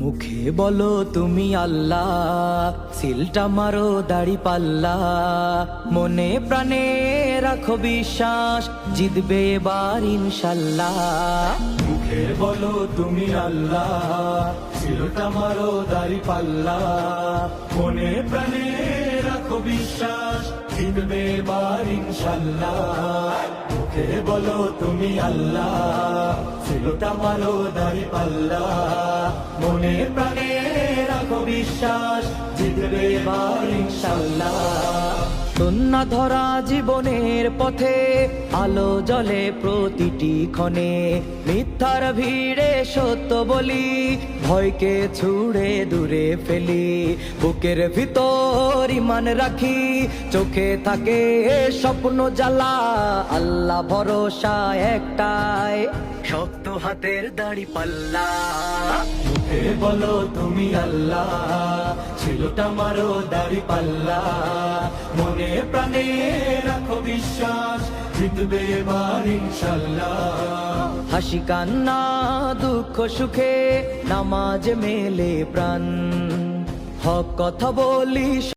মুখে বলো তুমি আল্লাহ, সিলটা মারো দাড়ি পাল্লা, মনে প্রাণে রাখো বিশ্বাস, জিতবে এবার ইনশাল্লাহ। মুখে বলো তুমি আল্লাহ, সিলটা মারো দাড়ি পাল্লা, মনে প্রাণে রাখো বিশ্বাস, জিতবে এবার ইনশাল্লাহ। মুখে বলো তুমি আল্লাহ, সিলটা মারো দাড়ি পাল্লা, মনে প্রাণে রাখো বিশ্বাস, জিতবে এবার ইনশাল্লাহ। সুন্না ধরা জীবনের পথে আলো জ্বলে প্রতিটি ক্ষণে, মিথ্যার ভিড়ে সত্য বলি, ভয়কে ছুড়ে দূরে ফেলি। বুকের ভিতর ঈমান রাখি, চোখে থাকে স্বপ্ন জ্বালা, আল্লাহ ভরসা একটাই, শক্ত হাতের দাড়ি পাল্লা। মুখে বলো তুমি আল্লাহ, ছিলটা মারো দাড়ি পাল্লা, মনে প্রাণে রাখো বিশ্বাস, জিতবে এবার ইনশাল্লাহ। হাসি কান্না দুঃখ সুখে নামাজ মেলে প্রাণ, হক কথা বলি।